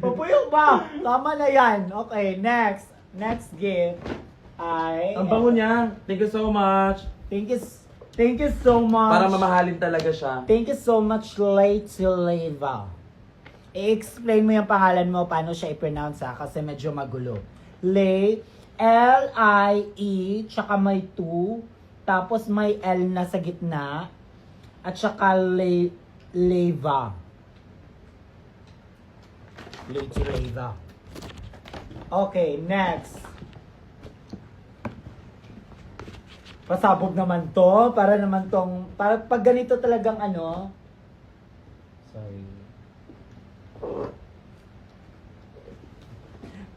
Papuyok ba? Tama na yan. Okay, next. Next gift ay... Ang bango niya. Thank you so much. Thank you so much. Para mamahalin talaga siya. Thank you so much, Leva. I-explain mo yung pangalan mo, paano siya i-pronounce ha, kasi medyo magulo. L-I-E, tsaka may 2, tapos may L na sa gitna, at tsaka Leva. Leva. Okay, next. Pasabog naman to, para naman tong, para pag ganito talagang ano, sorry.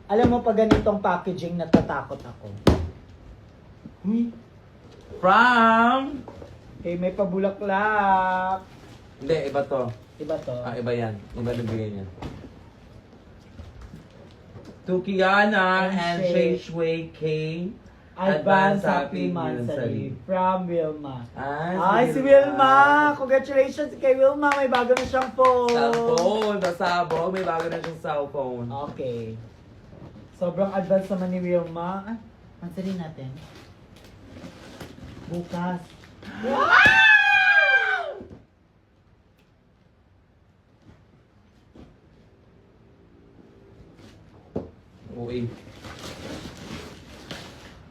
Alam mo, pag ganitong packaging, natatakot ako. From... Okay, may pabulaklak. Hindi, iba to. Iba to. Iba yan. Iba nabigay niya. To Kiana and Shay Shui K. Advance Happy Mansari from Wilma. Ay, Si Wilma! Congratulations kay Wilma! May bago na siyang phone! Cellphone! Pasabog! May bago na siyang cellphone. Okay. Sobrang advance naman ni Wilma. Mansarin natin. Bukas. Uy.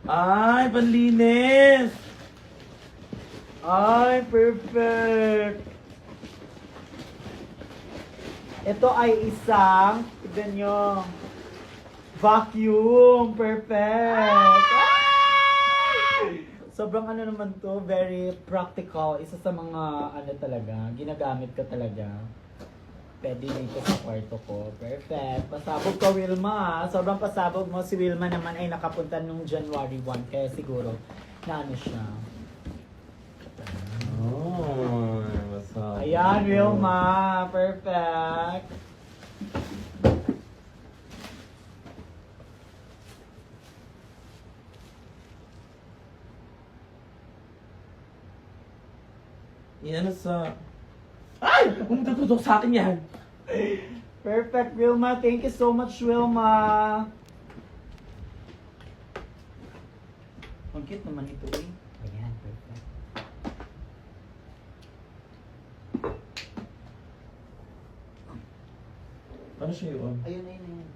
Ay, panlinis! Ay, perfect! Ito ay isang, tignan nyo, vacuum! Perfect! Ay! Sobrang ano naman to, very practical. Isa sa mga, ano talaga, ginagamit ko talaga. Pwede dito sa kwarto ko. Perfect. Pasabog ka, Wilma. Sobrang pasabog mo. Si Wilma naman ay nakapunta nung January 1. Kaya siguro, na ano siya. Oh, masarap. Ayan, Wilma. Perfect. Yan ano sa... Ay! Umutututok sa akin yan! Perfect, Wilma. Thank you so much, Wilma. Ang cute naman ito eh. Ayan, perfect. Ano siya yun? Ayun, ayun, ayun.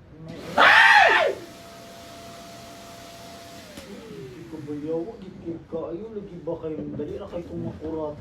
Hindi ko ba yaw? Hindi ka. Ayun, lagi ba kayong dali na kayo itong makurat?